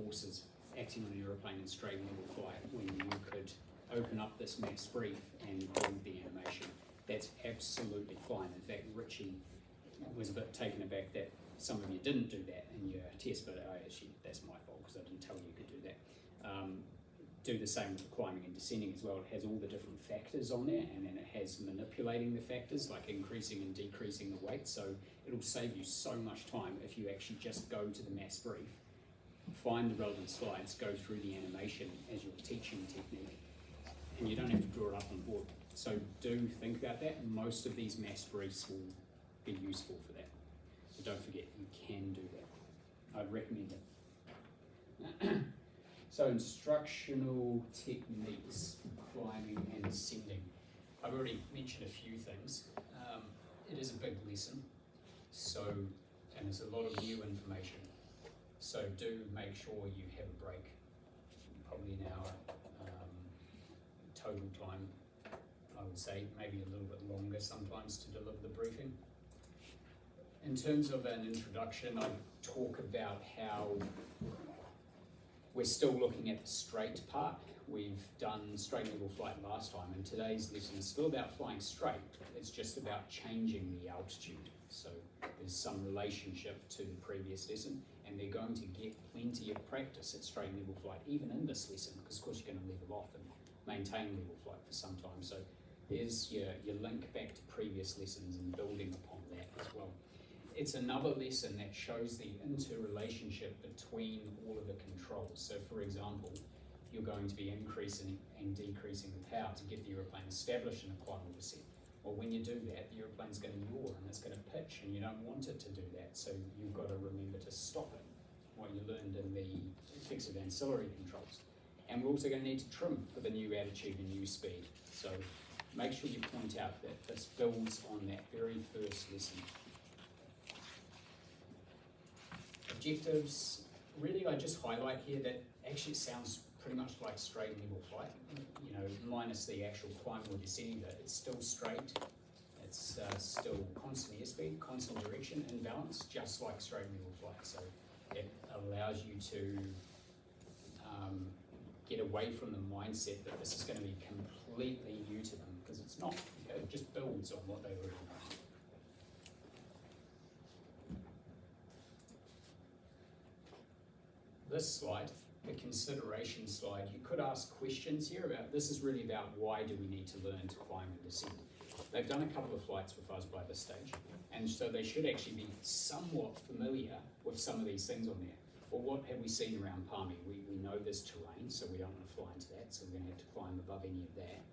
forces acting on an aeroplane in straight level flight when you could open up this mass brief and build the animation. That's absolutely fine. In fact, Richie was a bit taken aback that some of you didn't do that in your test, but actually that's my fault because I didn't tell you could do that. Do the same with the climbing and descending as well. It has all the different factors on there, and then it has manipulating the factors, like increasing and decreasing the weight, so it'll save you so much time if you actually just go to the mass brief, find the relevant slides, go through the animation as your teaching technique, and you don't have to draw it up on board. So do think about that. Most of these mass briefs will be useful for that. So don't forget, you can do that. I'd recommend it. So instructional techniques, climbing and descending. I've already mentioned a few things. It is a big lesson, and there's a lot of new information. So do make sure you have a break, probably an hour total time, I would say, maybe a little bit longer sometimes to deliver the briefing. In terms of an introduction, I talk about how we're still looking at the straight part. We've done straight level flight last time, and today's lesson is still about flying straight. It's just about changing the altitude. So there's some relationship to the previous lesson, and they're going to get plenty of practice at straight level flight, even in this lesson, because of course you're going to level off and maintain level flight for some time. So there's your link back to previous lessons and building upon that as well. It's another lesson that shows the interrelationship between all of the controls. So for example, you're going to be increasing and decreasing the power to get the aeroplane established in a climb or descent. Well, when you do that, the aeroplane's going to yaw and it's going to pitch, and you don't want it to do that. So you've got to remember to stop it, what you learned in the effects of ancillary controls. And we're also going to need to trim for the new attitude and new speed. So make sure you point out that this builds on that very first lesson. Objectives, really I just highlight here that actually it sounds pretty much like straight level flight, minus the actual climb or descending bit. It's still straight, it's still constant airspeed, constant direction and balance, just like straight level flight. So it allows you to get away from the mindset that this is going to be completely new to them, because it's not. It just builds on what they already know. This slide, the consideration slide, you could ask questions here about, this is really about why do we need to learn to climb and descend. They've done a couple of flights with us by this stage, and so they should actually be somewhat familiar with some of these things on there. Well, what have we seen around Palmy? We know there's terrain, so we don't want to fly into that, so we're going to have to climb above any of that.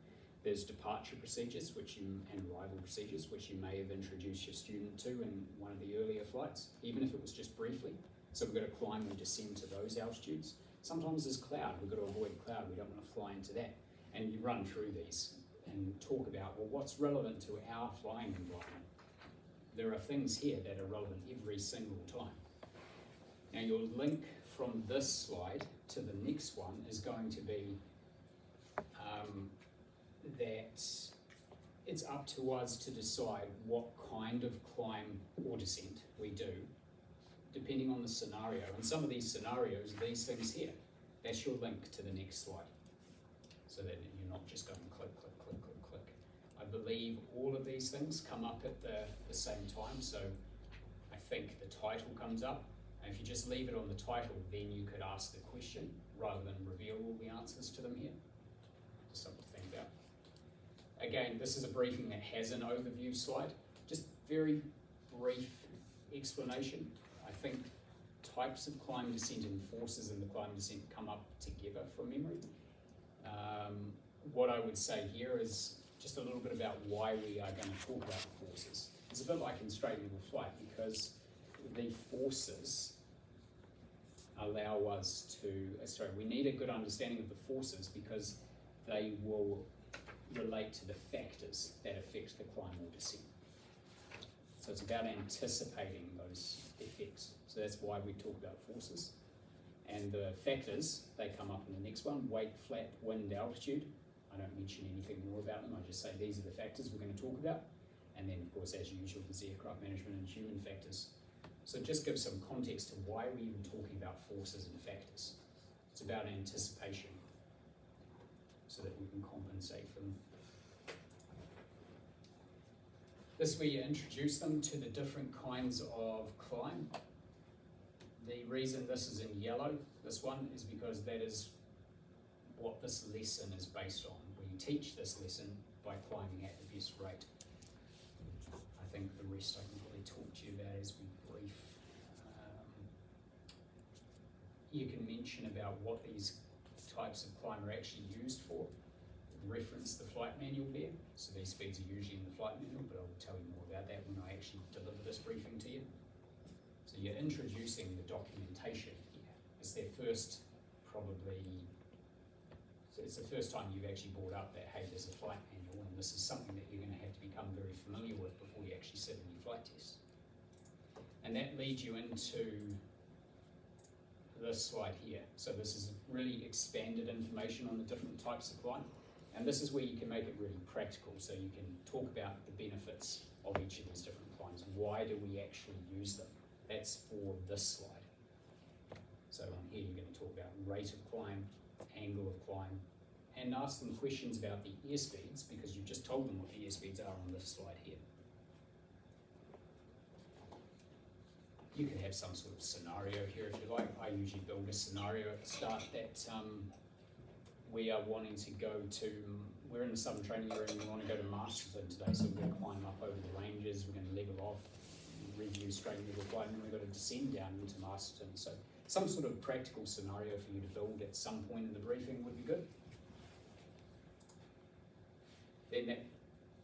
There's departure procedures and arrival procedures, which you may have introduced your student to in one of the earlier flights, even if it was just briefly. So we've got to climb and descend to those altitudes. Sometimes there's cloud, we've got to avoid cloud, we don't want to fly into that. And you run through these and talk about, well, what's relevant to our flying environment? There are things here that are relevant every single time. Now your link from this slide to the next one is going to be that it's up to us to decide what kind of climb or descent we do, depending on the scenario. And some of these scenarios, these things here, that's your link to the next slide. So that you're not just going click, click, click, click, click. I believe all of these things come up at the same time. So I think the title comes up. And if you just leave it on the title, then you could ask the question rather than reveal all the answers to them here. Just something to think about. Again, this is a briefing that has an overview slide. Just very brief explanation. I think types of climb, descent, and forces in the climb and descent come up together from memory. What I would say here is just a little bit about why we are going to talk about forces. It's a bit like in straight level flight, because the forces allow us to, we need a good understanding of the forces because they will relate to the factors that affect the climb or descent. So it's about anticipating those effects. So that's why we talk about forces. And the factors, they come up in the next one: weight, flap, wind, altitude. I don't mention anything more about them. I just say these are the factors we're going to talk about. And then, of course, as usual, there's aircraft management and human factors. So just give some context to why we're even talking about forces and factors. about anticipation, so that we can compensate for them. This is where you introduce them to the different kinds of climb. The reason this is in yellow, this one, is because that is what this lesson is based on. We teach this lesson by climbing at the best rate. I think the rest I can probably talk to you about as we brief. You can mention about what these types of climb are actually used for. Reference the flight manual there. So these speeds are usually in the flight manual, but I will tell you more about that when I actually deliver this briefing to you. So you're introducing the documentation here. It's their first, so it's the first time you've actually brought up that, hey, there's a flight manual, and this is something that you're going to have to become very familiar with before you actually sit in your flight test. And that leads you into this slide here. So this is really expanded information on the different types of climb. And this is where you can make it really practical, so you can talk about the benefits of each of these different climbs. Why do we actually use them? That's for this slide. So on here you're going to talk about rate of climb, angle of climb, and ask them questions about the airspeeds, because you've just told them what the airspeeds are on this slide here. You can have some sort of scenario here if you like. I usually build a scenario at the start that we are wanting to go to, we're in the Southern Training Area and we want to go to Masterton today, so we're going to climb up over the ranges, we're going to level off, review straight level flight, and then we've got to descend down into Masterton. So some sort of practical scenario for you to build at some point in the briefing would be good. Then that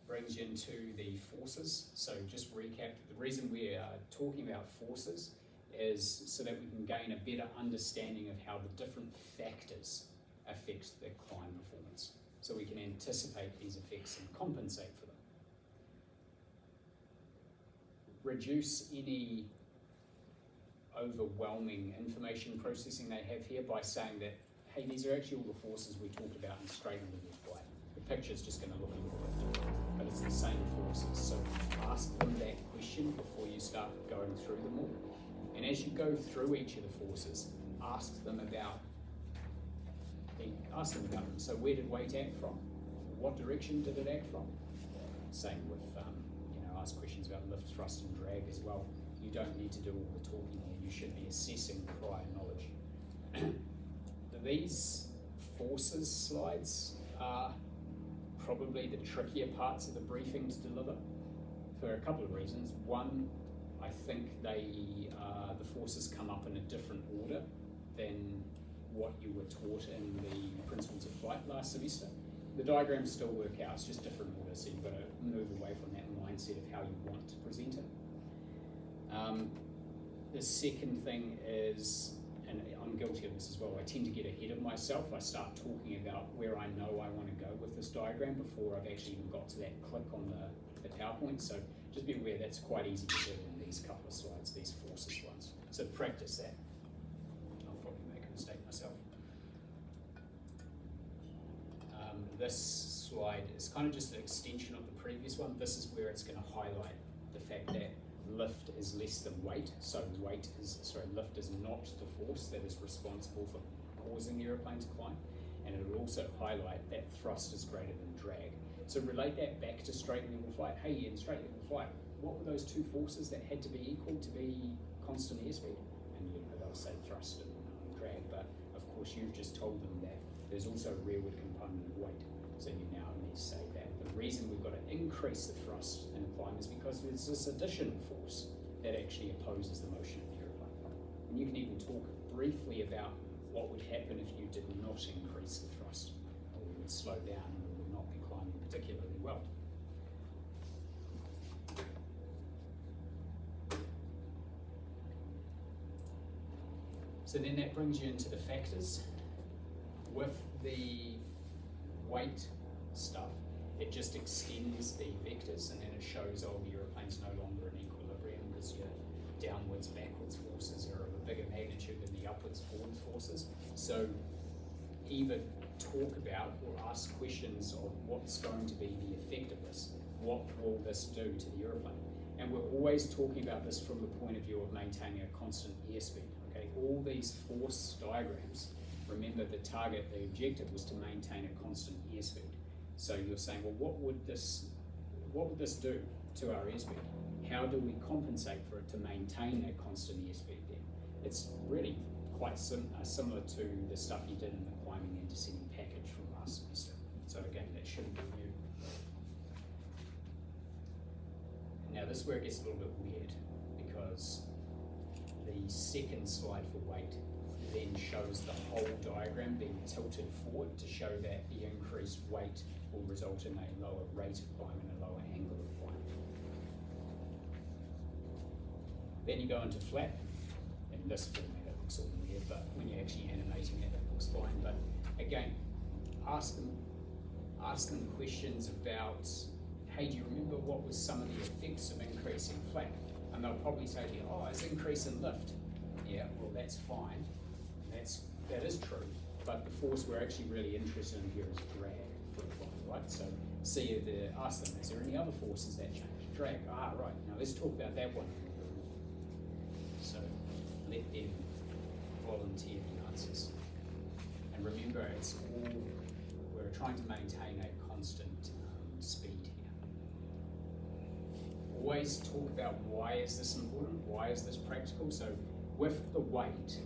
brings you into the forces. So just recap, the reason we are talking about forces is so that we can gain a better understanding of how the different factors affect the climb performance. So we can anticipate these effects and compensate for them. Reduce any overwhelming information processing they have here by saying that, hey, these are actually all the forces we talked about in straight and level flight. The picture's just going to look a little bit different, but it's the same forces. So ask them that question before you start going through them all. And as you go through each of the forces, ask them about them. So where did weight act from? What direction did it act from? Same with, ask questions about lift, thrust, and drag as well. You don't need to do all the talking here. You should be assessing prior knowledge. These forces slides are probably the trickier parts of the briefing to deliver for a couple of reasons. One, I think the forces come up in a different order than what you were taught in the Principles of Flight last semester. The diagrams still work out, it's just different order, so you've got to move away from that mindset of how you want to present it. The second thing is, and I'm guilty of this as well, I tend to get ahead of myself. I start talking about where I know I want to go with this diagram before I've actually even got to that click on the PowerPoint. So just be aware that's quite easy to do in these couple of slides, these forces ones. So practice that. I'll probably make a mistake myself. This slide is kind of just an extension of the previous one. This is where it's going to highlight the fact that lift is less than weight. So lift is not the force that is responsible for causing the aeroplane to climb. And it will also highlight that thrust is greater than drag. So relate that back to straight level flight. Hey, in straight level flight, what were those two forces that had to be equal to be constant airspeed? And they'll say thrust and drag, but of course you've just told them that there's also a rearward component of weight. So you now need to say that the reason we've got to increase the thrust in the climb is because there's this additional force that actually opposes the motion of the aeroplane. And you can even talk briefly about what would happen if you did not increase the thrust, or we would slow down and we would not be climbing particularly well. So then that brings you into the factors. With the weight stuff, it just extends the vectors and then it shows, oh, the aeroplane's no longer in equilibrium because your downwards, backwards forces are of a bigger magnitude than the upwards, forwards forces. So either talk about or ask questions of what's going to be the effect of this. What will this do to the aeroplane? And we're always talking about this from the point of view of maintaining a constant airspeed. Okay, all these force diagrams remember the target, the objective was to maintain a constant airspeed. So you're saying, well, what would this do to our airspeed? How do we compensate for it to maintain that constant airspeed then? It's really quite similar to the stuff you did in the climbing and descending package from last semester. So again, that shouldn't be new. Now this is where it gets a little bit weird, because the second slide for weight then shows the whole diagram being tilted forward to show that the increased weight will result in a lower rate of climb and a lower angle of climb. Then you go into flat. In this format it looks all weird, but when you're actually animating it, it looks fine. But again, ask them questions about, hey, do you remember what was some of the effects of increasing flat? And they'll probably say to you, oh, it's increase in lift. Yeah, well, that's fine. That is true. But the force we're actually really interested in here is drag for the climb, right? So ask them, is there any other forces that change? Drag, right. Now let's talk about that one. So let them volunteer the answers. And remember, we're trying to maintain a constant speed here. Always talk about why is this important, why is this practical. So with the weight,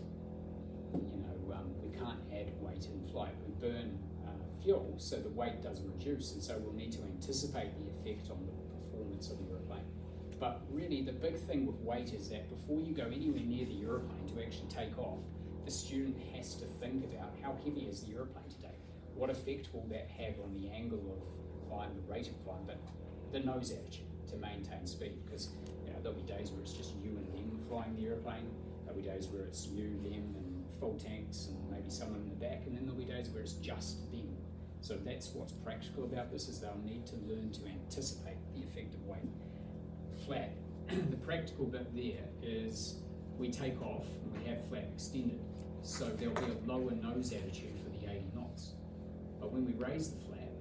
we can't add weight in flight. We burn fuel, so the weight doesn't reduce, and so we'll need to anticipate the effect on the performance of the aeroplane. But really the big thing with weight is that before you go anywhere near the aeroplane to actually take off, the student has to think about how heavy is the aeroplane today? What effect will that have on the angle of climb, the rate of climb, but the nose attitude to maintain speed? Because there'll be days where it's just you and them flying the aeroplane. There'll be days where it's you, them, and full tanks, and maybe someone in the back, and then there'll be days where it's just them. So that's what's practical about this, is they'll need to learn to anticipate the effect of weight. Flat, the practical bit there is we take off and we have flat extended, so there'll be a lower nose attitude for the 80 knots. But when we raise the flat,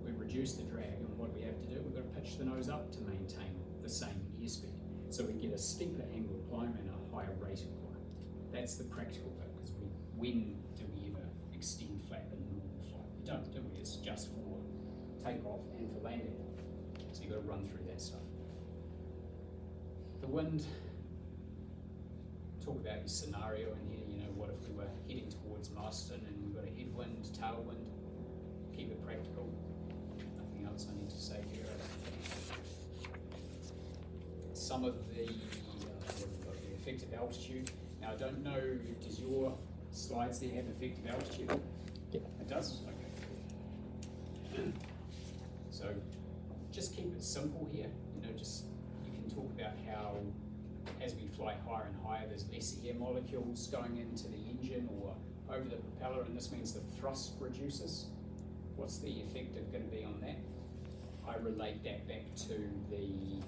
we reduce the drag, and what do we have to do? We've got to pitch the nose up to maintain the same airspeed. So we get a steeper angle of climb and a higher rate of climb. That's the practical bit, because when do we ever extend flat in normal flight? We don't, do we? It's just for takeoff and for landing. So you've got to run through that stuff. The wind, talk about your scenario in here. What if we were heading towards Marston and we've got a headwind, tailwind? Keep it practical. Nothing else I need to say here. Some of the effective altitude. Now I don't know, does your slides there have effective altitude? Yep. It does? Okay. So just keep it simple here. You can talk about how as we fly higher and higher, there's less air molecules going into the engine or over the propeller, and this means the thrust reduces. What's the effect going to be on that? I relate that back to the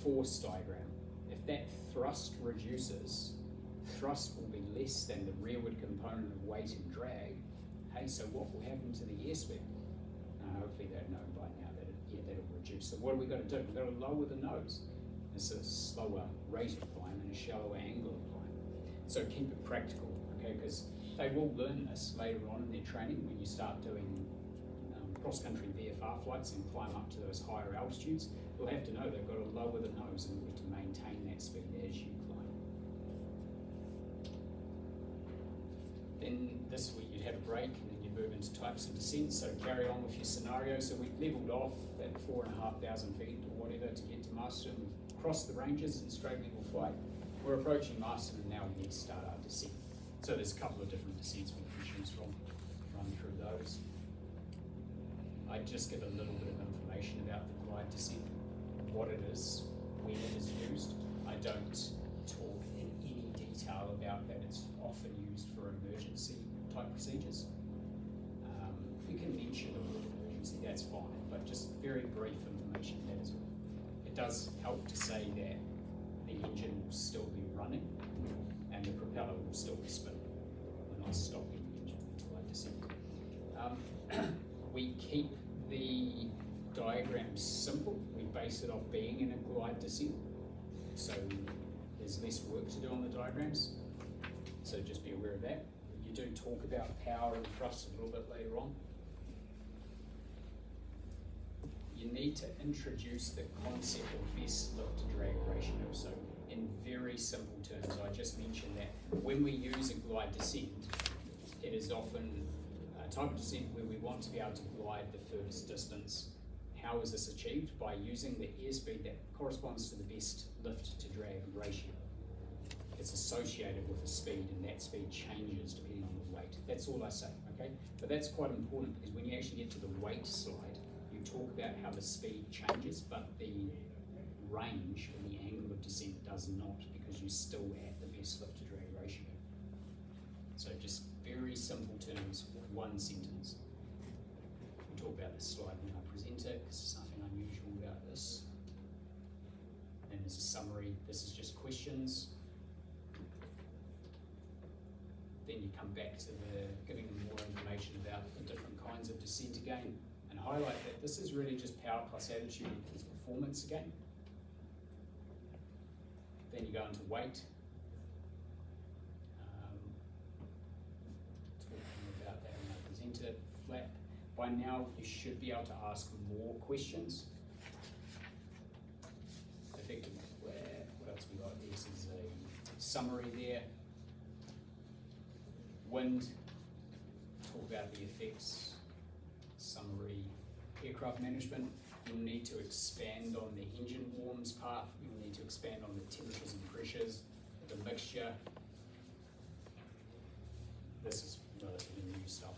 force diagram. If that thrust reduces, thrust will be less than the rearward component of weight and drag. Hey, so what will happen to the airspeed? Hopefully they've known by now that that'll reduce. So what have we got to do? We've got to lower the nose. It's a slower rate of climb and a shallower angle of climb. So keep it practical, okay? Because they will learn this later on in their training when you start doing cross-country VFR flights and climb up to those higher altitudes. They'll have to know they've got to lower the nose in order to maintain that speed as you climb. Then this week you'd have a break and then you'd move into types of descent. So carry on with your scenario. So we've levelled off at 4,500 feet or whatever to get to Marston. We've crossed the ranges in straight level flight. We're approaching Marston and now we need to start our descent. So there's a couple of different descents we can choose from. Run through those. I just give a little bit of information about the glide descent, what it is, when it is used. I don't talk in any detail about that. It's often used for emergency type procedures. We can mention a word emergency, that's fine, but just very brief information, that is all. It does help to say that the engine will still be running and the propeller will still be spinning. We're not stopping the engine for glide descent. We keep the diagram simple. We base it off being in a glide descent. So there's less work to do on the diagrams. So just be aware of that. You you do talk about power and thrust a little bit later on. You need to introduce the concept of best lift to drag ratio. So in very simple terms, I just mentioned that when we use a glide descent, it is often a type of descent where we want to be able to glide the furthest distance. How is this achieved? By using the airspeed that corresponds to the best lift to drag ratio. It's associated with a speed, and that speed changes depending on the weight. That's all I say, okay? But that's quite important, because when you actually get to the weight slide, you talk about how the speed changes, but the range or the angle of descent does not, because you're still at the best lift to drag ratio. So just very simple terms, one sentence. We'll talk about this slide when I present it, because there's nothing unusual about this. Then there's a summary. This is just questions. Then you come back to giving them more information about the different kinds of descent again, and highlight that this is really just power plus attitude equals performance again. Then you go into weight. Talking about that when I present it. Flap. By now you should be able to ask more questions. Effective flap. What else we got? This is a summary there. Wind, talk about the effects, summary, aircraft management. You'll need to expand on the engine warms part. You'll need to expand on the temperatures and pressures, the mixture. This is relatively new stuff.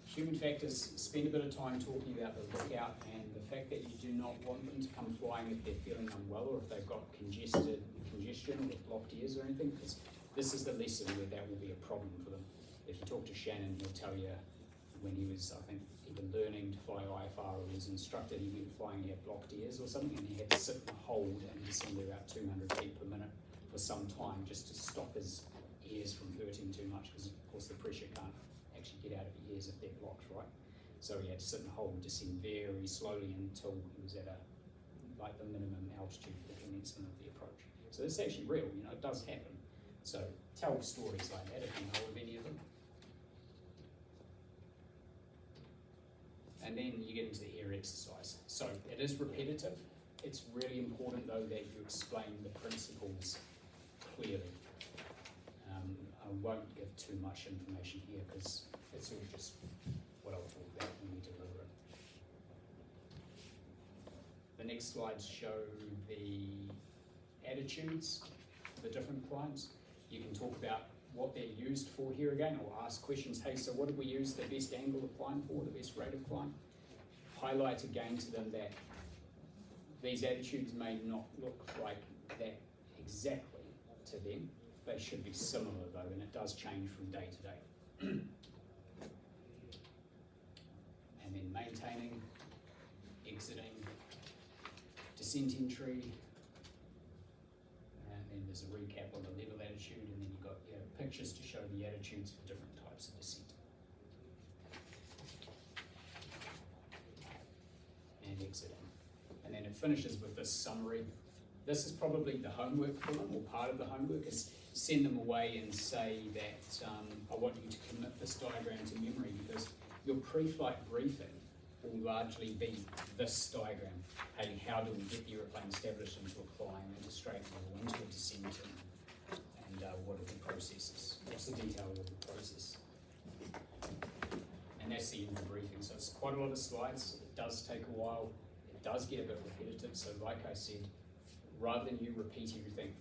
Human factors, spend a bit of time talking about the lookout and the fact that you do not want them to come flying if they're feeling unwell or if they've got congestion or blocked ears or anything, because this is the lesson where that will be a problem for them. If you talk to Shannon, he'll tell you when he was, I think, either learning to fly IFR or was instructed, he went flying, he had blocked ears or something, and he had to sit and hold and descend at about 200 feet per minute for some time just to stop his ears from hurting too much, because of course the pressure can't actually get out of your ears if they're blocked, right? So he had to sit and hold and descend very slowly until he was at like the minimum altitude for the commencement of the approach. So this is actually real, it does happen. So tell stories like that if you know of any of them. And then you get into the air exercise. So it is repetitive. It's really important though that you explain the principles clearly. I won't give too much information here because it's all just what I'll talk about when we deliver it. The next slides show the attitudes, the different climbs. You can talk about what they're used for here again, or ask questions. Hey, so what did we use the best angle of climb for, the best rate of climb? Highlight again to them that these attitudes may not look like that exactly to them. They should be similar though, and it does change from day to day. And then maintaining, exiting, descent entry, and then there's a recap on the level attitude, and then you've got pictures to show the attitudes for different types of descent. And exiting. And then it finishes with this summary. This is probably the homework for them, or part of the homework, is send them away and say that I want you to commit this diagram to memory, because your pre-flight briefing will largely be this diagram. Hey, how do we get the airplane established into a climb, into straight level, into a descent, and what are the processes? What's the detail of the process? And that's the end of the briefing. So it's quite a lot of slides. It does take a while. It does get a bit repetitive. So like I said, rather than you repeat everything,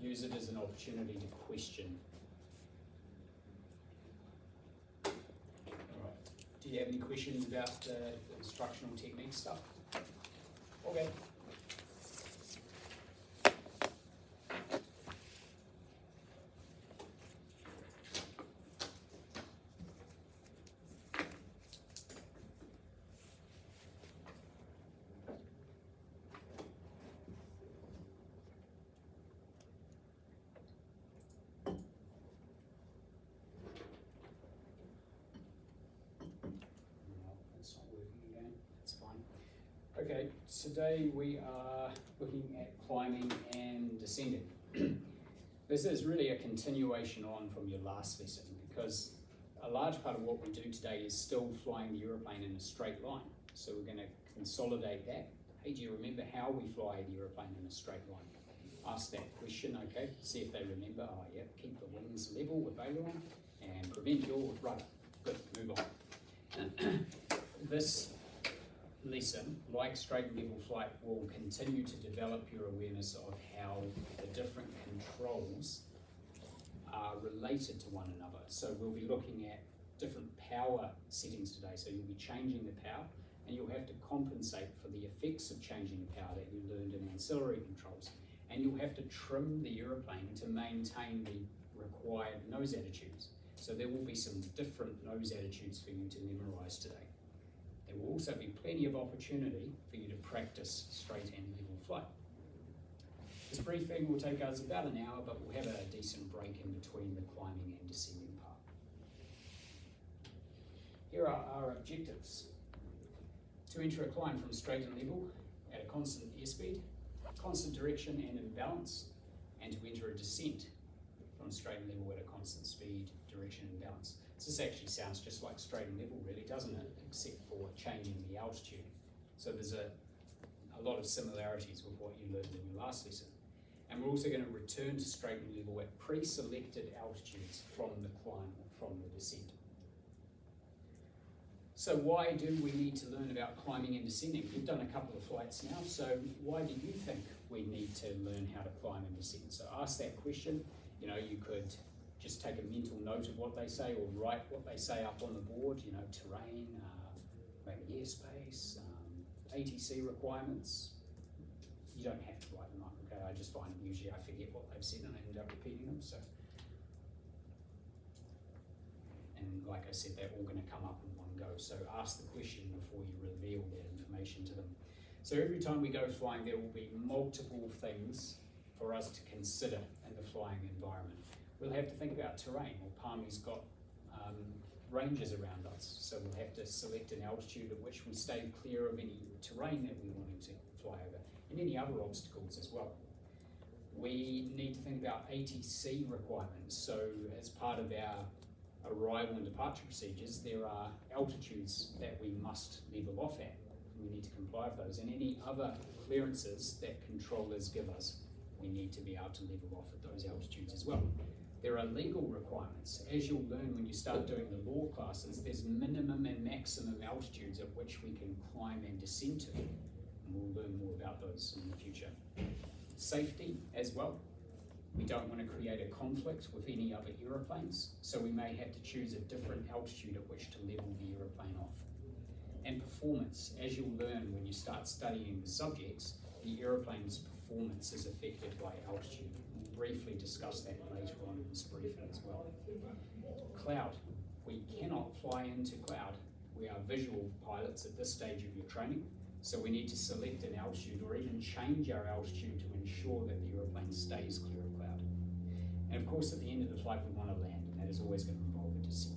use it as an opportunity to question. All right. Do you have any questions about the instructional technique stuff? Okay. Okay, today we are looking at climbing and descending. This is really a continuation on from your last lesson, because a large part of what we do today is still flying the aeroplane in a straight line. So we're going to consolidate that. Hey, do you remember how we fly the aeroplane in a straight line? Ask that question, okay? See if they remember. Oh yeah, keep the wings level with aileron and prevent your rudder. Good, move on. This lesson, like straight and level flight, will continue to develop your awareness of how the different controls are related to one another. So we'll be looking at different power settings today. So you'll be changing the power, and you'll have to compensate for the effects of changing the power that you learned in ancillary controls. And you'll have to trim the aeroplane to maintain the required nose attitudes. So there will be some different nose attitudes for you to memorize today. There will also be plenty of opportunity for you to practice straight and level flight. This briefing will take us about an hour, but we'll have a decent break in between the climbing and descending part. Here are our objectives. To enter a climb from straight and level at a constant airspeed, constant direction and in balance, and to enter a descent from straight and level at a constant speed, direction and balance. This actually sounds just like straight and level, really, doesn't it? Except for changing the altitude. So there's a lot of similarities with what you learned in your last lesson. And we're also going to return to straight and level at pre-selected altitudes from the climb or from the descent. So why do we need to learn about climbing and descending? We've done a couple of flights now, so why do you think we need to learn how to climb and descend? So ask that question. You know, you could just take a mental note of what they say, or write what they say up on the board, you know, terrain, maybe airspace, ATC requirements. You don't have to write them up, okay? I just find usually I forget what they've said and I end up repeating them, so. And like I said, they're all going to come up in one go, so ask the question before you reveal that information to them. So every time we go flying, there will be multiple things for us to consider in the flying environment. We'll have to think about terrain. Well, Palmy's got ranges around us, so we'll have to select an altitude at which we stay clear of any terrain that we want to fly over, and any other obstacles as well. We need to think about ATC requirements. So as part of our arrival and departure procedures, there are altitudes that we must level off at. We need to comply with those, and any other clearances that controllers give us, we need to be able to level off at those altitudes as well. There are legal requirements. As you'll learn when you start doing the law classes, there's minimum and maximum altitudes at which we can climb and descend to, and we'll learn more about those in the future. Safety as well. We don't want to create a conflict with any other aeroplanes, so we may have to choose a different altitude at which to level the aeroplane off. And performance. As you'll learn when you start studying the subjects, the aeroplane's performance is affected by altitude. We'll briefly discuss that later on in this briefing as well. Cloud. We cannot fly into cloud. We are visual pilots at this stage of your training, so we need to select an altitude or even change our altitude to ensure that the aeroplane stays clear of cloud. And of course, at the end of the flight, we want to land, and that is always going to involve a descent.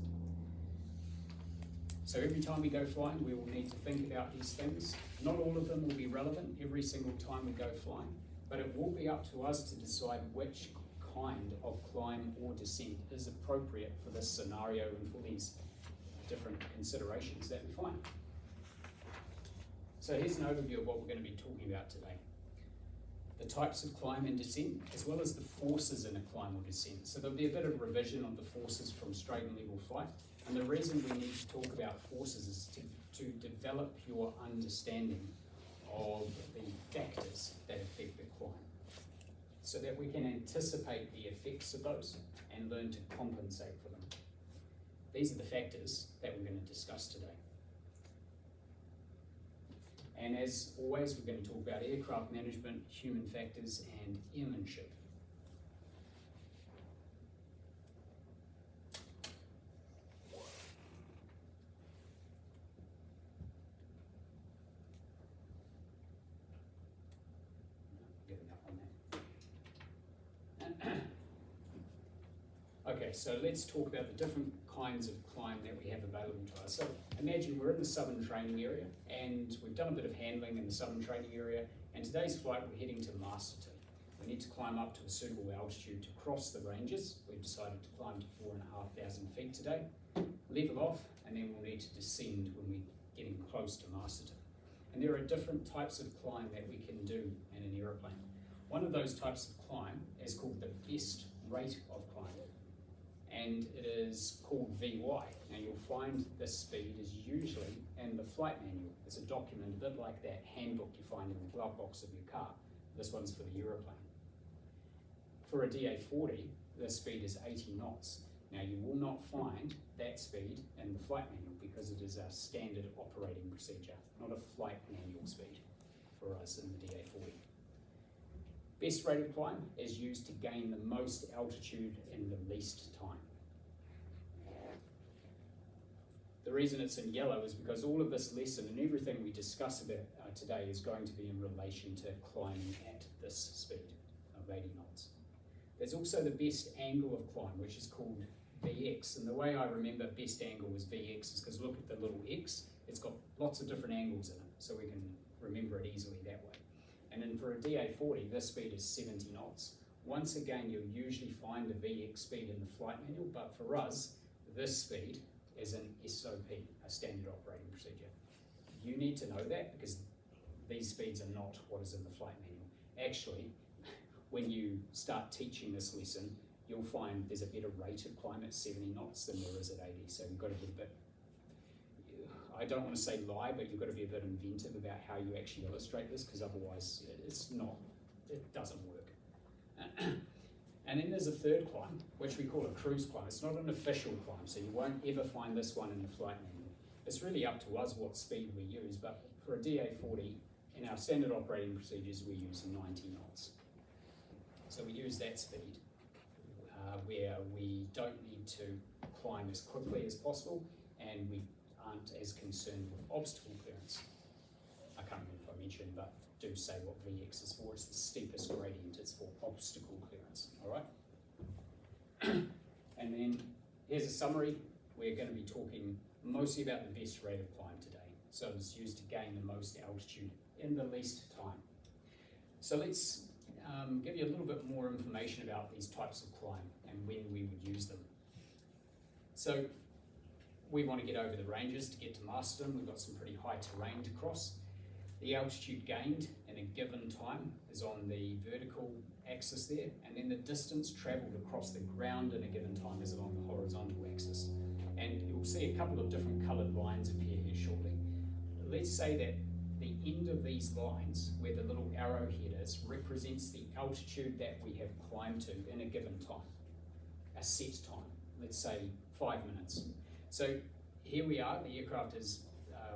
So every time we go flying, we will need to think about these things. Not all of them will be relevant every single time we go flying, but it will be up to us to decide which kind of climb or descent is appropriate for this scenario and for these different considerations that we find. So here's an overview of what we're going to be talking about today. The types of climb and descent, as well as the forces in a climb or descent. So there'll be a bit of revision on the forces from straight and level flight. And the reason we need to talk about forces is to develop your understanding of the factors that affect the climb, so that we can anticipate the effects of those and learn to compensate for them. These are the factors that we're going to discuss today. And as always, we're going to talk about aircraft management, human factors, and airmanship. Okay, so let's talk about the different kinds of climb that we have available to us. So imagine we're in the southern training area, and we've done a bit of handling in the southern training area, and today's flight we're heading to Masterton. We need to climb up to a suitable altitude to cross the ranges. We've decided to climb to 4,500 feet today, level off, and then we'll need to descend when we're getting close to Masterton. And there are different types of climb that we can do in an aeroplane. One of those types of climb is called the best rate of climb, and it is called VY. Now you'll find this speed is usually in the flight manual. It's a document a bit like that handbook you find in the glove box of your car. This one's for the aeroplane. For a DA40, the speed is 80 knots. Now you will not find that speed in the flight manual because it is a standard operating procedure, not a flight manual speed for us in the DA40. Best rate of climb is used to gain the most altitude in the least time. The reason it's in yellow is because all of this lesson and everything we discuss about today is going to be in relation to climbing at this speed of 80 knots. There's also the best angle of climb, which is called VX. And the way I remember best angle was VX is because look at the little X, it's got lots of different angles in it, so we can remember it easily that way. And then for a DA40, this speed is 70 knots. Once again, you'll usually find a VX speed in the flight manual, but for us, this speed is an SOP, a standard operating procedure. You need to know that because these speeds are not what is in the flight manual. Actually, when you start teaching this lesson, you'll find there's a better rate of climb at 70 knots than there is at 80. So you've got to be a bit, I don't want to say lie, but you've got to be a bit inventive about how you actually illustrate this, because otherwise it doesn't work. And then there's a third climb, which we call a cruise climb. It's not an official climb, so you won't ever find this one in the flight manual. It's really up to us what speed we use, but for a DA40, in our standard operating procedures, we use 90 knots. So we use that speed where we don't need to climb as quickly as possible, and we aren't as concerned with obstacle clearance. I can't remember if I mentioned, but do say what VX is for. It's the steepest gradient, it's for obstacle clearance, all right? And then here's a summary. We're going to be talking mostly about the best rate of climb today. So it's used to gain the most altitude in the least time. So let's give you a little bit more information about these types of climb and when we would use them. So we want to get over the ranges to get to Masterton. We've got some pretty high terrain to cross. The altitude gained in a given time is on the vertical axis there, and then the distance travelled across the ground in a given time is along the horizontal axis. And you'll see a couple of different coloured lines appear here shortly. Let's say that the end of these lines, where the little arrowhead is, represents the altitude that we have climbed to in a given time, a set time, let's say 5 minutes. So here we are, the aircraft is,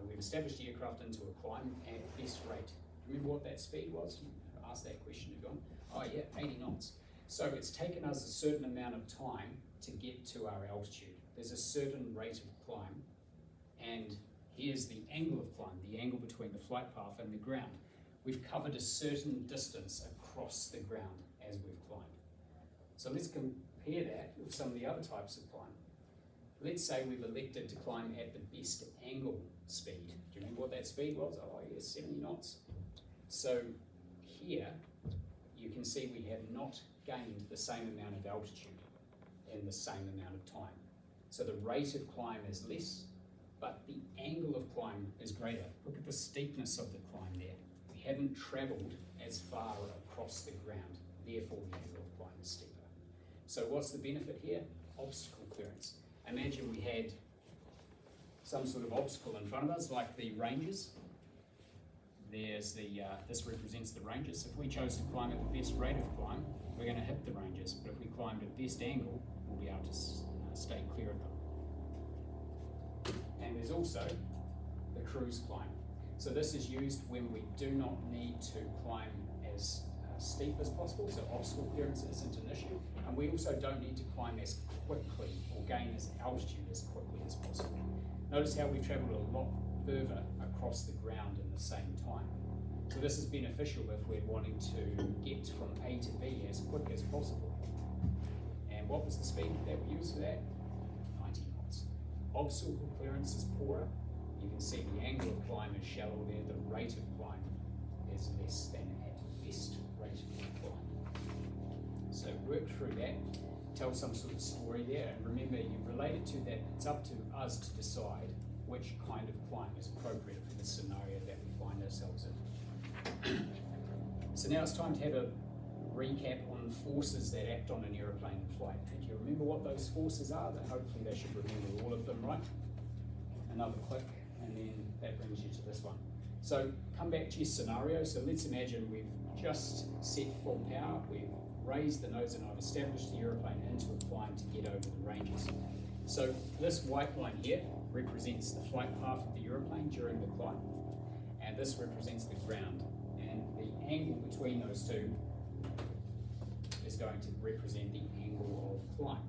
we've established the aircraft into a climb at best rate. Remember what that speed was? You asked that question again. Oh yeah, 80 knots. So it's taken us a certain amount of time to get to our altitude. There's a certain rate of climb, and here's the angle of climb, the angle between the flight path and the ground. We've covered a certain distance across the ground as we've climbed. So let's compare that with some of the other types of climb. Let's say we've elected to climb at the best angle speed. Do you remember what that speed was? Oh yes, 70 knots. So here you can see we have not gained the same amount of altitude in the same amount of time. So the rate of climb is less, but the angle of climb is greater. Look at the steepness of the climb there. We haven't travelled as far across the ground, therefore the angle of climb is steeper. So what's the benefit here? Obstacle clearance. Imagine we had some sort of obstacle in front of us, like the ranges. There's the, this represents the ranges. If we chose to climb at the best rate of climb, we're going to hit the ranges, but if we climbed at best angle, we'll be able to stay clear of them. And there's also the cruise climb. So this is used when we do not need to climb as steep as possible, so obstacle clearance isn't an issue, and we also don't need to climb as quickly or gain as altitude as quickly as possible. Notice how we've travelled a lot further across the ground in the same time. So this is beneficial if we're wanting to get from A to B as quick as possible. And what was the speed that we used for that? 90 knots. Obstacle clearance is poorer. You can see the angle of climb is shallow there. The rate of climb is less than at best rate of climb. So work through that, tell some sort of story there, and remember you relate it to that. It's up to us to decide which kind of climb is appropriate for the scenario that we find ourselves in. So now it's time to have a recap on forces that act on an aeroplane in flight. Do you remember what those forces are? Hopefully they should remember all of them, right? Another click, and then that brings you to this one. So come back to your scenario. So let's imagine we've just set full power, we've raised the nose, and I've established the aeroplane into a climb to get over the ranges. So this white line here represents the flight path of the aeroplane during the climb, and this represents the ground. And the angle between those two is going to represent the angle of climb.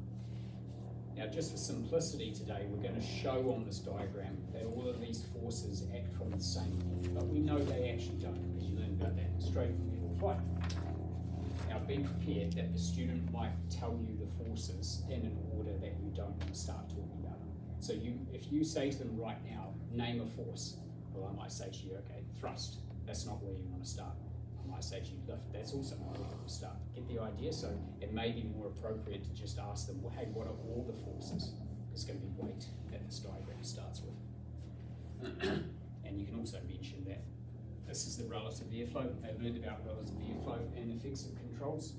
Now, just for simplicity today, we're going to show on this diagram that all of these forces act from the same point, but we know they actually don't, because you learned about that in straight and level flight. Now, be prepared that the student might tell you the forces in an order that you don't want to start talking about them. So if you say to them right now, name a force, well, I might say to you, okay, thrust, that's not where you want to start. I might say to you, lift, that's also not where you want to start. Get the idea? So it may be more appropriate to just ask them, well, hey, what are all the forces? It's going to be weight that this diagram starts with. And you can also mention that this is the relative airflow. They learned about relative airflow and effects of controls.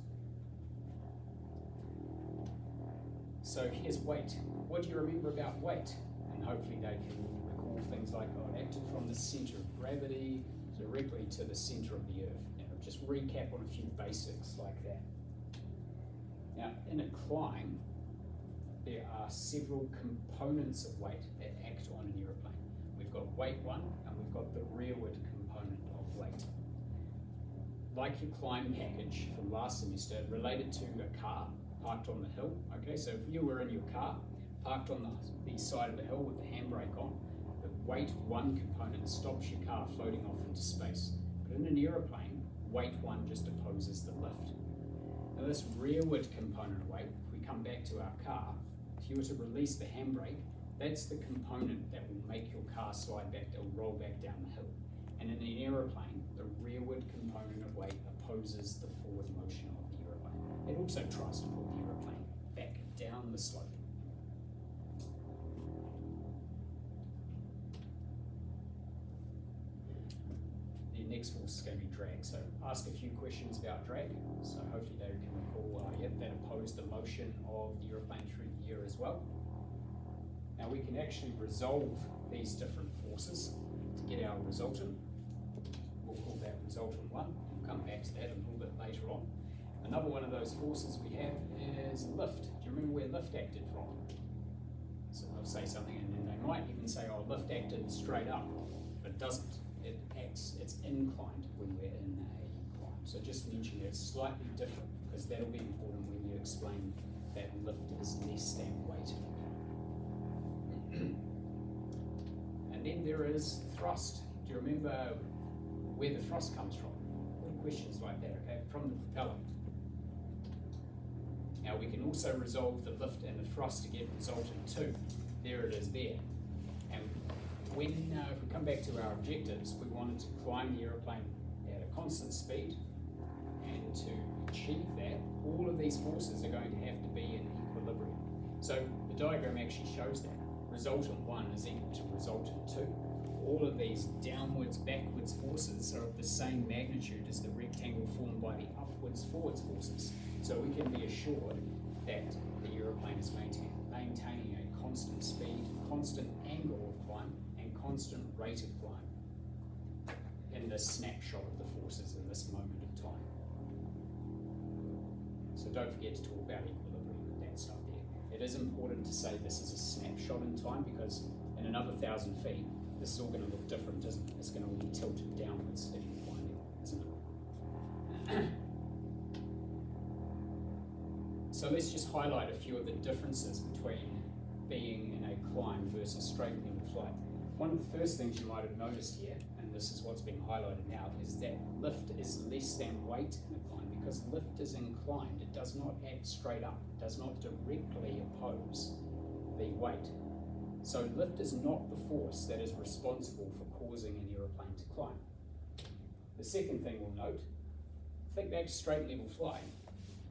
So here's weight. What do you remember about weight? And hopefully they can recall things like, oh, it acted from the center of gravity directly to the center of the earth. You know, just recap on a few basics like that. Now, in a climb, there are several components of weight that act on an aeroplane. We've got weight one, and we've got the rearward component of weight. Like your climb package from last semester, related to a car parked on the hill. Okay, so if you were in your car, parked on the side of the hill with the handbrake on, the weight one component stops your car floating off into space. But in an aeroplane, weight one just opposes the lift. Now this rearward component of weight, if we come back to our car, if you were to release the handbrake, that's the component that will make your car slide back, or roll back down the hill. And in an aeroplane, the rearward component of weight opposes the forward motion of the aeroplane. It also tries to pull the aeroplane back down the slope. The next force is going to be drag. So ask a few questions about drag. So hopefully they can recall that oppose the motion of the aeroplane through the air as well. Now we can actually resolve these different forces to get our resultant. We'll call that resultant one. We'll come back to that a little bit later on. Another one of those forces we have is lift. Do you remember where lift acted from? So they'll say something and then they might even say, oh, lift acted straight up, but it doesn't. It's inclined when we're in a climb. So just mention it's slightly different, because that'll be important when you explain that lift is less than weight. And then there is thrust. Do you remember where the thrust comes from? Little questions like that, okay? From the propeller. Now we can also resolve the lift and the thrust to get resultant 2. There it is there. And when, if we come back to our objectives, we wanted to climb the aeroplane at a constant speed, and to achieve that, all of these forces are going to have to be in equilibrium. So the diagram actually shows that. Resultant 1 is equal to resultant 2. All of these downwards, backwards forces are of the same magnitude as the rectangle formed by the upwards, forwards forces. So we can be assured that the aeroplane is maintaining a constant speed, constant angle of climb, and constant rate of climb in this snapshot of the forces in this moment of time. So don't forget to talk about equilibrium and that stuff there. It is important to say this is a snapshot in time, because in another 1,000 feet, this is all going to look different, isn't it? It's going to all be tilted downwards if you find it, isn't it? So let's just highlight a few of the differences between being in a climb versus straight level flight. One of the first things you might have noticed here, and this is what's being highlighted now, is that lift is less than weight in a climb, because lift is inclined. It does not act straight up. It does not directly oppose the weight. So lift is not the force that is responsible for causing an aeroplane to climb. The second thing we'll note, think back to straight level flying.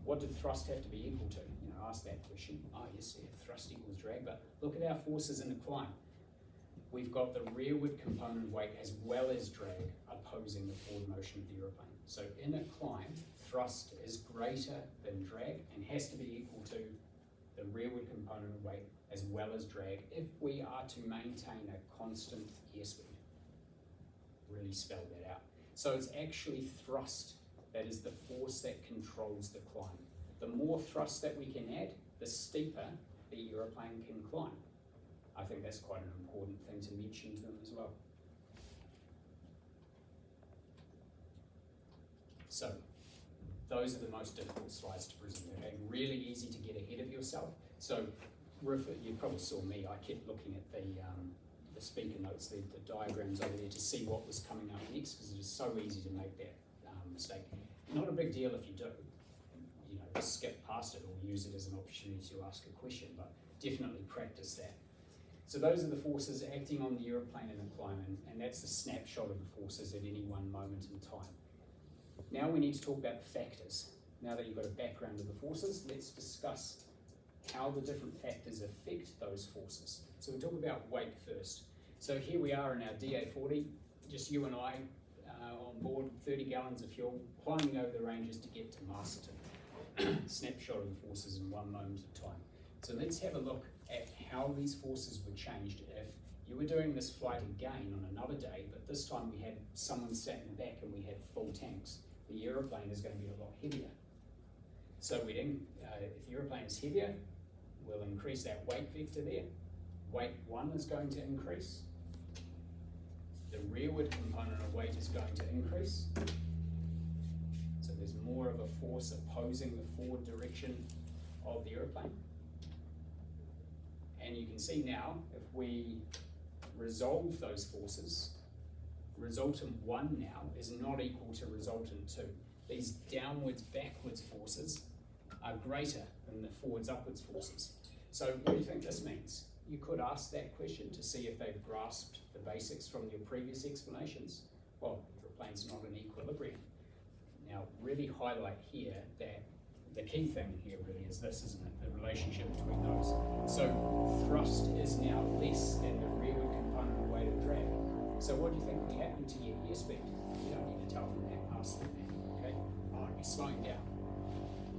What did thrust have to be equal to? You know, ask that question. Oh yes, yeah, thrust equals drag, but look at our forces in the climb. We've got the rearward component weight as well as drag opposing the forward motion of the aeroplane. So in a climb, thrust is greater than drag and has to be equal to the rearward component of weight as well as drag if we are to maintain a constant airspeed. Really spell that out. So it's actually thrust that is the force that controls the climb. The more thrust that we can add, the steeper the aeroplane can climb. I think that's quite an important thing to mention to them as well. So, those are the most difficult slides to present. Okay, really easy to get ahead of yourself. So, you probably saw me. I kept looking at the speaker notes, the diagrams over there to see what was coming up next, because it is so easy to make that mistake. Not a big deal if you do. You know, skip past it or use it as an opportunity to ask a question, but definitely practice that. So those are the forces acting on the aeroplane in a climb, and that's the snapshot of the forces at any one moment in time. Now we need to talk about the factors. Now that you've got a background of the forces, let's discuss how the different factors affect those forces. So we'll talk about weight first. So here we are in our DA40, just you and I on board, 30 gallons of fuel, climbing over the ranges to get to Masterton. Snapshot of the forces in one moment of time. So let's have a look at how these forces were changed if you were doing this flight again on another day, but this time we had someone sat in the back and we had full tanks. The aeroplane is going to be a lot heavier. So if the aeroplane is heavier, we'll increase that weight vector there. Weight 1 is going to increase. The rearward component of weight is going to increase. So there's more of a force opposing the forward direction of the aeroplane. And you can see now, if we resolve those forces, resultant 1 now is not equal to resultant 2. These downwards, backwards forces are greater than the forwards, upwards forces. So what do you think this means? You could ask that question to see if they've grasped the basics from your previous explanations. Well, the aeroplane's not in equilibrium. Now, really highlight here that the key thing here really is this, isn't it? The relationship between those. So thrust is now less than the rearward component of weight of drag. So what do you think will happen to your airspeed? You don't need to tell them that, ask them that, okay? Oh, you're slowing down.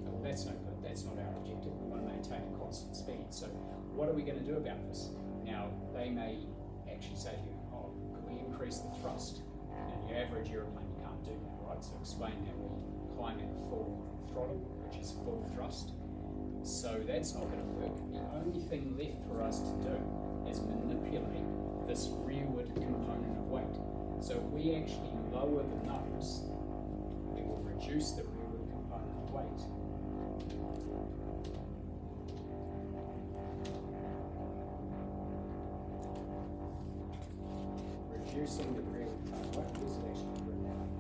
Well, that's no good. That's not our objective. We want to maintain a constant speed. So what are we going to do about this? Now, they may actually say to you, oh, could we increase the thrust? And your average aeroplane, you can't do that, right? So explain that we climb at full throttle, which is full thrust. So that's not going to work. The only thing left for us to do is manipulate this rearward component of weight. So if we actually lower the nose, we will reduce the rearward component of weight. Reducing the rearward component of weight, where's it actually written out?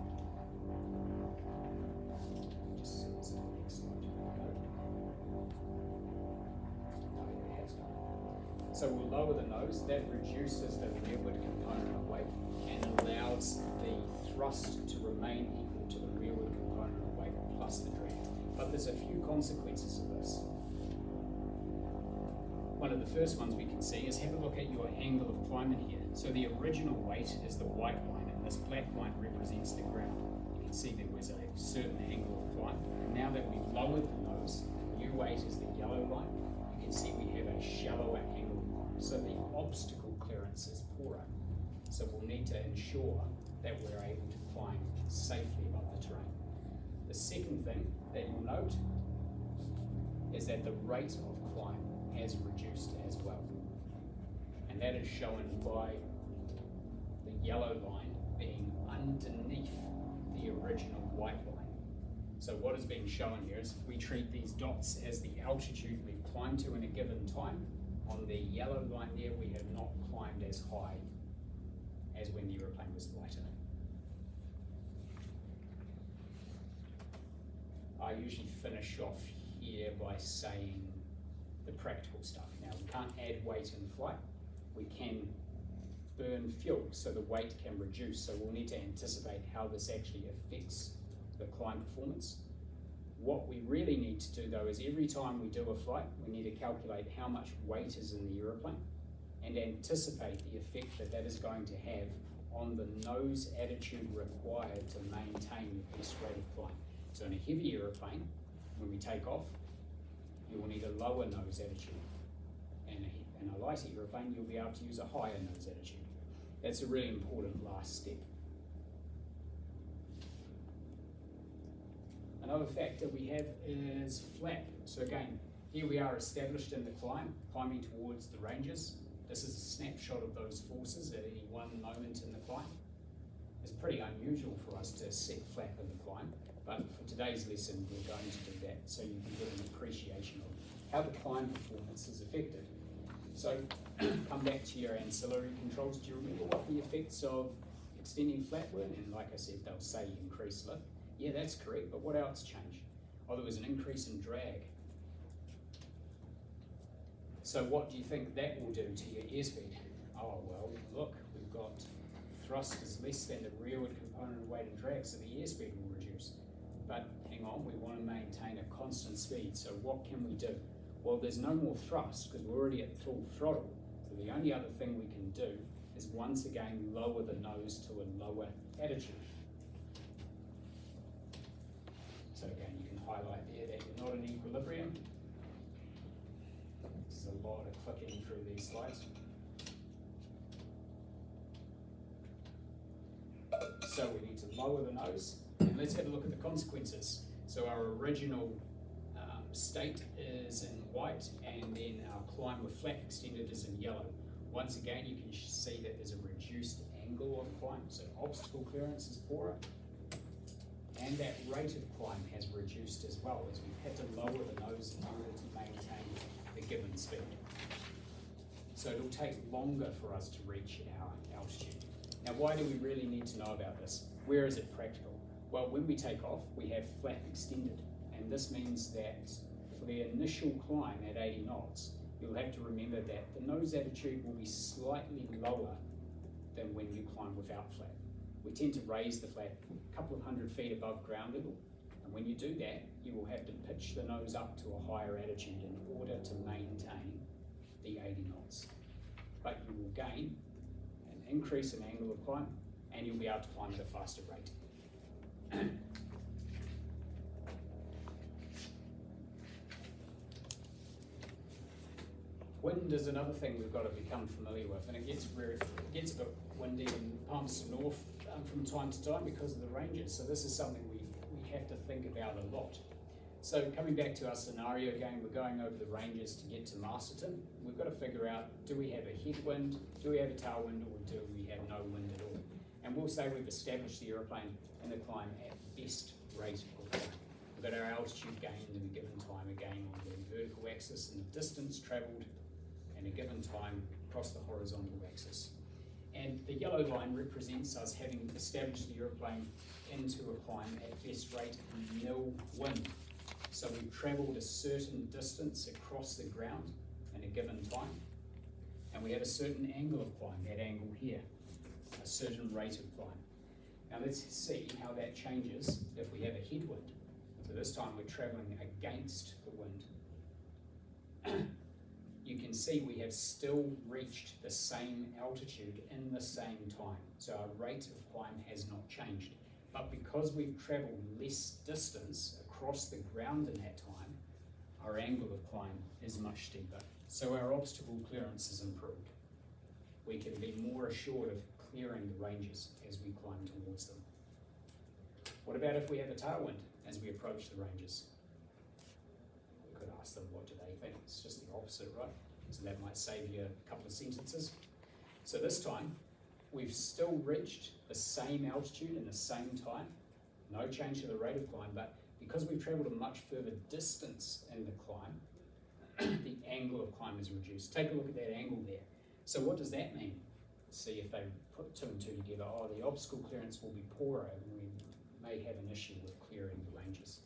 Just see this in the next slide. No, it has done. So we'll lower the nose, that reduces the rearward component of weight and allows the thrust to remain equal to the rearward component of weight plus the drag. But there's a few consequences of this. One of the first ones we can see is have a look at your angle of climb in here. So the original weight is the white line, and this black line represents the ground. You can see there was a certain angle of climb. And now that we've lowered the nose, the new weight is the yellow line. You can see we have a shallower angle of climb. So the obstacle clearance is poorer. So we'll need to ensure that we're able to climb safely above the terrain. The second thing that you'll note is that the rate of climb has reduced as well. And that is shown by the yellow line being underneath the original white line. So what is being shown here is if we treat these dots as the altitude we've climbed to in a given time, on the yellow line there we have not climbed as high as when the aeroplane was lighter. I usually finish off here by saying the practical stuff. Now, we can't add weight in flight. We can burn fuel so the weight can reduce. So we'll need to anticipate how this actually affects the climb performance. What we really need to do though is every time we do a flight, we need to calculate how much weight is in the aeroplane and anticipate the effect that that is going to have on the nose attitude required to maintain the best rate of climb. So in a heavy aeroplane, when we take off, you will need a lower nose attitude. And in a lighter aeroplane, you'll be able to use a higher nose attitude. That's a really important last step. Another factor we have is flap. So again, here we are established in the climb, climbing towards the ranges. This is a snapshot of those forces at any one moment in the climb. It's pretty unusual for us to set flap in the climb, but for today's lesson, we're going to do that so you can get an appreciation of how the climb performance is affected. So come back to your ancillary controls. Do you remember what the effects of extending flap were? And like I said, they'll say increase lift. Yeah, that's correct, but what else changed? Oh, there was an increase in drag. So what do you think that will do to your airspeed? Oh, well, look, we've got thrust is less than the rearward component of weight and drag, so the airspeed will reduce. But hang on, we want to maintain a constant speed, so what can we do? Well, there's no more thrust because we're already at full throttle. So the only other thing we can do is once again lower the nose to a lower attitude. So again, you can highlight there that you're not in equilibrium. There's a lot of clicking through these slides. So we need to lower the nose, and let's have a look at the consequences. So our original state is in white, and then our climb with flap extended is in yellow. Once again, you can see that there's a reduced angle on climb, so obstacle clearance is poorer. And that rate of climb has reduced as well, as we've had to lower the nose in order to maintain the given speed. So it'll take longer for us to reach our altitude. Now, why do we really need to know about this? Where is it practical? Well, when we take off, we have flap extended, and this means that for the initial climb at 80 knots, you'll have to remember that the nose attitude will be slightly lower than when you climb without flap. We tend to raise the flap a couple of 100 feet above ground level, and when you do that, you will have to pitch the nose up to a higher attitude in order to maintain the 80 knots. But you will gain an increase in angle of climb, and you'll be able to climb at a faster rate. Wind is another thing we've got to become familiar with, and it gets a bit windy in Palmerston North from time to time because of the ranges. So this is something we have to think about a lot. So coming back to our scenario again, we're going over the ranges to get to Masterton. We've got to figure out, do we have a headwind, do we have a tailwind, or do we have no wind at all? And we'll say we've established the aeroplane in the climb at best rate of climb. We've got our altitude gained in a given time, again on the vertical axis, and the distance travelled in a given time across the horizontal axis. And the yellow line represents us having established the aeroplane into a climb at best rate nil wind. So we've travelled a certain distance across the ground in a given time, and we have a certain angle of climb, that angle here, a certain rate of climb. Now let's see how that changes if we have a headwind. So this time we're travelling against the wind. You can see we have still reached the same altitude in the same time. So our rate of climb has not changed. But because we've travelled less distance across the ground in that time, our angle of climb is much steeper. So our obstacle clearance is improved. We can be more assured of clearing the ranges as we climb towards them. What about if we have a tailwind as we approach the ranges? We could ask them, what do they think? It's just the opposite, right? So that might save you a couple of sentences. So this time, we've still reached the same altitude in the same time, no change to the rate of climb, but because we've travelled a much further distance in the climb, the angle of climb is reduced. Take a look at that angle there. So what does that mean? See if they put two and two together. Oh, the obstacle clearance will be poorer, and we may have an issue with clearing the ranges.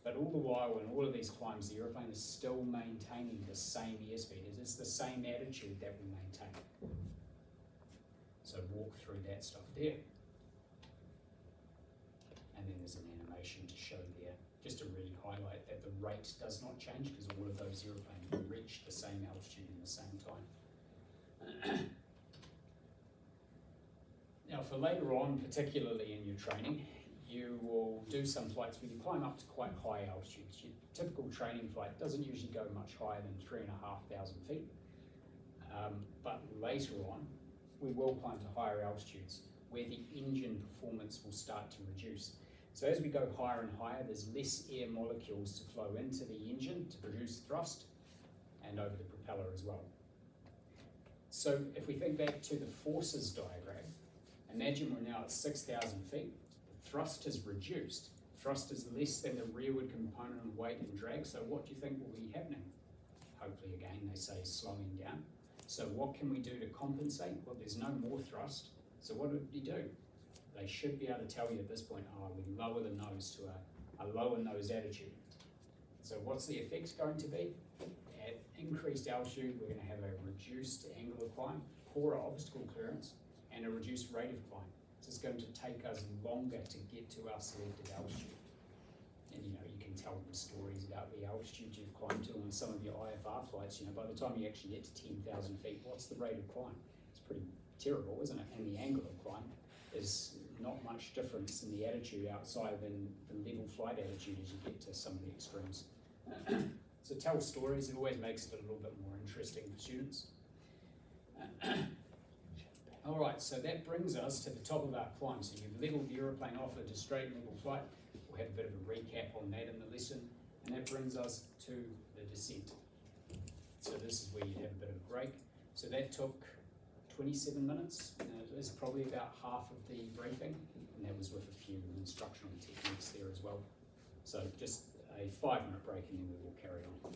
But all the while, in all of these climbs, the aeroplane is still maintaining the same airspeed. It is the same attitude that we maintain. So walk through that stuff there. And then there's an animation to show their just to really highlight that the rate does not change because all of those aeroplanes will reach the same altitude in the same time. Now for later on, particularly in your training, you will do some flights where you climb up to quite high altitudes. Your typical training flight doesn't usually go much higher than 3,500 feet. But later on, we will climb to higher altitudes where the engine performance will start to reduce. So as we go higher and higher, there's less air molecules to flow into the engine to produce thrust and over the propeller as well. So if we think back to the forces diagram, imagine we're now at 6,000 feet. The thrust is reduced. Thrust is less than the rearward component of weight and drag. So what do you think will be happening? Hopefully, again, they say slowing down. So what can we do to compensate? Well, there's no more thrust. So what did we do? They should be able to tell you at this point, we lower the nose to a lower nose attitude. So what's the effects going to be? At increased altitude, we're going to have a reduced angle of climb, poorer obstacle clearance, and a reduced rate of climb. So it's going to take us longer to get to our selected altitude. And you can tell them stories about the altitude you've climbed to on some of your IFR flights. By the time you actually get to 10,000 feet, what's the rate of climb? It's pretty terrible, isn't it? And the angle of climb is not much difference in the attitude outside than the level flight attitude as you get to some of the extremes. So tell stories, it always makes it a little bit more interesting for students. All right, so that brings us to the top of our climb. So you've leveled the aeroplane off at a straight level flight. We'll have a bit of a recap on that in the lesson. And that brings us to the descent. So this is where you have a bit of a break. So that took 27 minutes. It was probably about half of the briefing. And that was with a few instructional techniques there as well. So just a 5-minute break and then we will carry on.